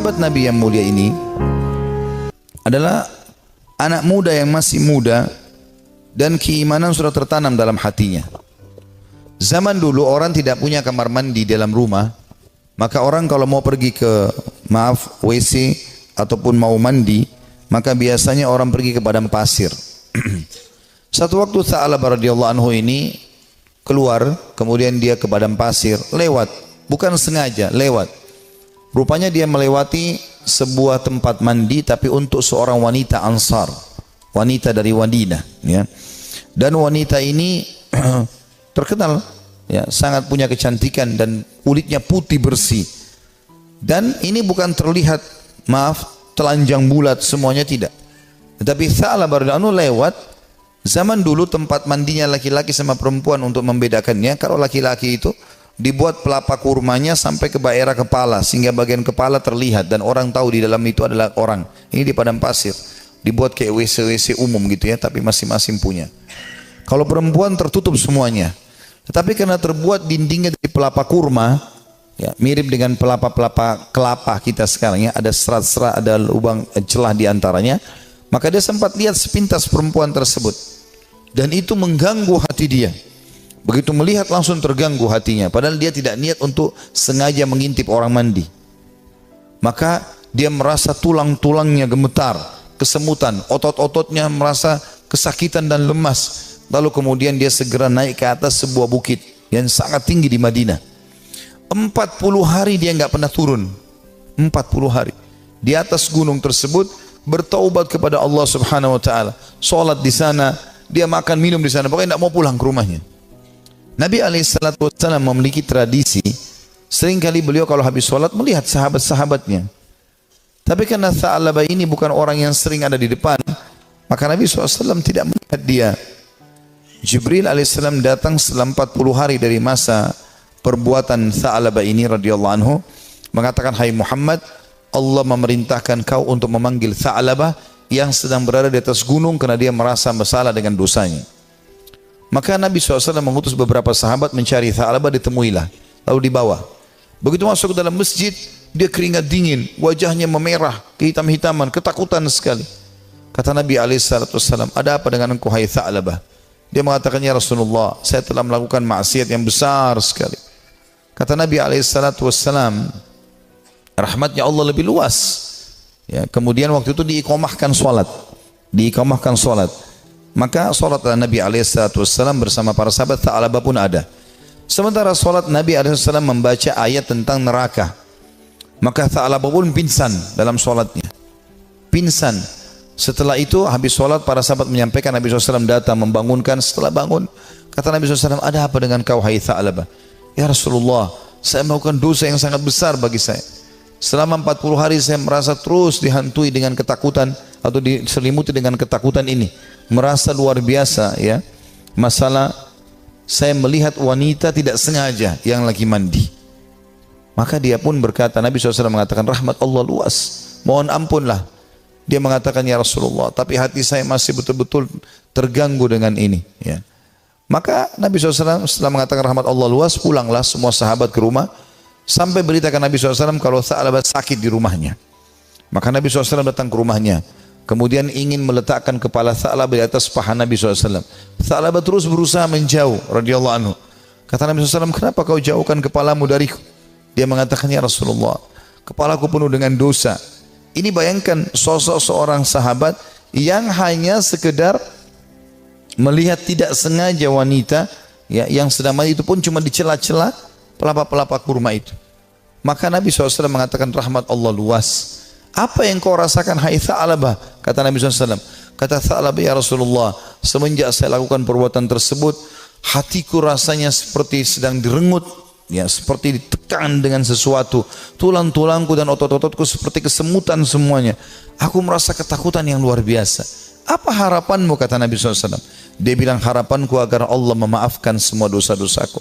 sahabat Nabi yang mulia ini adalah anak muda yang masih muda dan keimanan sudah tertanam dalam hatinya. Zaman dulu orang tidak punya kamar mandi dalam rumah, maka orang kalau mau pergi ke WC ataupun mau mandi, maka biasanya orang pergi ke padang pasir. Satu waktu Tha'labah radhiyallahu anhu ini keluar, kemudian dia ke padang pasir, lewat, bukan sengaja, lewat. Rupanya dia melewati sebuah tempat mandi tapi untuk seorang wanita Ansar, wanita dari Madinah, ya. Dan wanita ini terkenal, ya, sangat punya kecantikan dan kulitnya putih bersih. Dan ini bukan terlihat, telanjang bulat semuanya, tidak. Tetapi Tha'labah radhiyallahu anhu lewat. Zaman dulu tempat mandinya laki-laki sama perempuan untuk membedakannya, kalau laki-laki itu dibuat pelapa kurmanya sampai ke daerah kepala sehingga bagian kepala terlihat dan orang tahu di dalam itu adalah orang. Ini di padang pasir, dibuat kayak WC-WC umum gitu ya, tapi masing-masing punya. Kalau perempuan tertutup semuanya, tetapi karena terbuat dindingnya dari pelapa kurma, ya, mirip dengan pelapa-pelapa kelapa kita sekarang ya, ada serat-serat, ada lubang celah di antaranya, maka dia sempat lihat sepintas perempuan tersebut dan itu mengganggu hati dia. Begitu melihat langsung terganggu hatinya, padahal dia tidak niat untuk sengaja mengintip orang mandi. Maka dia merasa tulang-tulangnya gemetar, kesemutan, otot-ototnya merasa kesakitan dan lemas. Lalu kemudian dia segera naik ke atas sebuah bukit yang sangat tinggi di Madinah. 40 hari dia nggak pernah turun. 40 hari di atas gunung tersebut bertaubat kepada Allah Subhanahu Wa Taala. Salat di sana, dia makan minum di sana, pokoknya tidak mau pulang ke rumahnya. Nabi SAW memiliki tradisi, seringkali beliau kalau habis sholat melihat sahabat-sahabatnya. Tapi karena Tha'labah ini bukan orang yang sering ada di depan, maka Nabi SAW tidak melihat dia. Jibril alaihissalam datang setelah 40 hari dari masa perbuatan Tha'labah ini radhiyallahu anhu, mengatakan, hai Muhammad, Allah memerintahkan kau untuk memanggil Tha'labah yang sedang berada di atas gunung karena dia merasa bersalah dengan dosanya. Maka Nabi SAW mengutus beberapa sahabat mencari Tha'labah, ditemuilah, lalu dibawa. Begitu masuk ke dalam masjid, dia keringat dingin, wajahnya memerah, kehitam-hitaman, ketakutan sekali. Kata Nabi SAW, ada apa dengan engkau hai Tha'labah? Dia mengatakan, ya Rasulullah, saya telah melakukan maksiat yang besar sekali. Kata Nabi SAW, rahmatnya Allah lebih luas. Ya, kemudian waktu itu diiqamahkan salat. Maka salat Nabi SAW bersama para sahabat Tha'labah pun ada. Sementara salat Nabi SAW membaca ayat tentang neraka, maka Tha'labah pun pingsan dalam salatnya. Pingsan. Setelah itu habis salat para sahabat menyampaikan, Nabi SAW datang membangunkan. Setelah bangun kata Nabi SAW, ada apa dengan kau hai Tha'labah? Ya Rasulullah, saya melakukan dosa yang sangat besar bagi saya. Selama 40 hari saya merasa terus dihantui dengan ketakutan atau diselimuti dengan ketakutan ini. Merasa luar biasa, ya. Masalah saya melihat wanita tidak sengaja yang lagi mandi. Maka dia pun berkata, Nabi SAW mengatakan, rahmat Allah luas, mohon ampunlah. Dia mengatakan, ya Rasulullah, tapi hati saya masih betul-betul terganggu dengan ini, ya. Maka Nabi SAW setelah mengatakan rahmat Allah luas, pulanglah semua sahabat ke rumah, sampai beritakan Nabi SAW kalau Tha'labah sakit di rumahnya. Maka Nabi SAW datang ke rumahnya, kemudian ingin meletakkan kepala Tha'labah di atas paha Nabi SAW. Tha'labah terus berusaha menjauh radhiyallahu anhu. Kata Nabi SAW, kenapa kau jauhkan kepalamu dariku? Dia mengatakan, ya Rasulullah, kepalaku penuh dengan dosa. Ini bayangkan sosok seorang sahabat yang hanya sekedar melihat tidak sengaja wanita, ya, yang sedang mandi, itu pun cuma di celah-celah pelapa-pelapa kurma itu. Maka Nabi SAW mengatakan, rahmat Allah luas. Apa yang kau rasakan hai Tha'labah? Kata Nabi SAW. Kata Tha'labah, ya Rasulullah, semenjak saya lakukan perbuatan tersebut, hatiku rasanya seperti sedang direngut, ya, seperti ditekan dengan sesuatu. Tulang-tulangku dan otot-ototku seperti kesemutan semuanya. Aku merasa ketakutan yang luar biasa. Apa harapanmu? Kata Nabi SAW. Dia bilang, harapanku agar Allah memaafkan semua dosa-dosaku.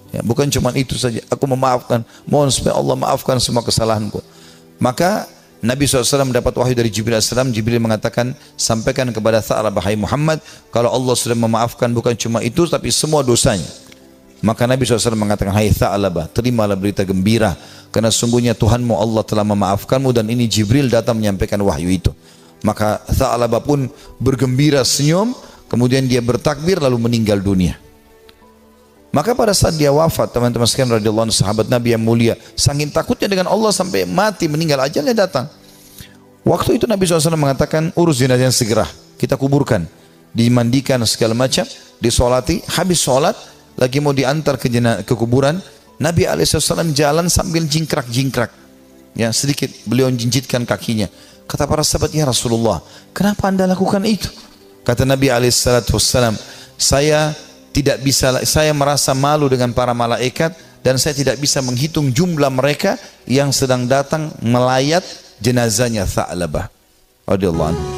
Ya, bukan cuma itu saja, aku memaafkan, mohon supaya Allah maafkan semua kesalahanku. Maka Nabi SAW mendapat wahyu dari Jibril AS. Jibril mengatakan, sampaikan kepada Tha'labah, hai Muhammad, kalau Allah sudah memaafkan bukan cuma itu tapi semua dosanya. Maka Nabi SAW mengatakan, hai Tha'labah, terimalah berita gembira, karena sungguhnya Tuhanmu Allah telah memaafkanmu dan ini Jibril datang menyampaikan wahyu itu. Maka Tha'labah pun bergembira senyum, kemudian dia bertakbir lalu meninggal dunia. Maka pada saat dia wafat, teman-teman sekalian radhiyallahu anhu, sahabat Nabi yang mulia, saking takutnya dengan Allah sampai mati, meninggal, ajalnya datang. Waktu itu Nabi SAW mengatakan, urus jenazahnya segera, kita kuburkan, dimandikan segala macam, disolati, habis sholat, lagi mau diantar ke kuburan, Nabi SAW jalan sambil jingkrak-jingkrak, ya sedikit beliau jinjitkan kakinya. Kata para sahabat, ya Rasulullah, kenapa anda lakukan itu? Kata Nabi SAW, saya merasa malu dengan para malaikat dan saya tidak bisa menghitung jumlah mereka yang sedang datang melayat jenazahnya Tha'labah radhiyallahu anhu.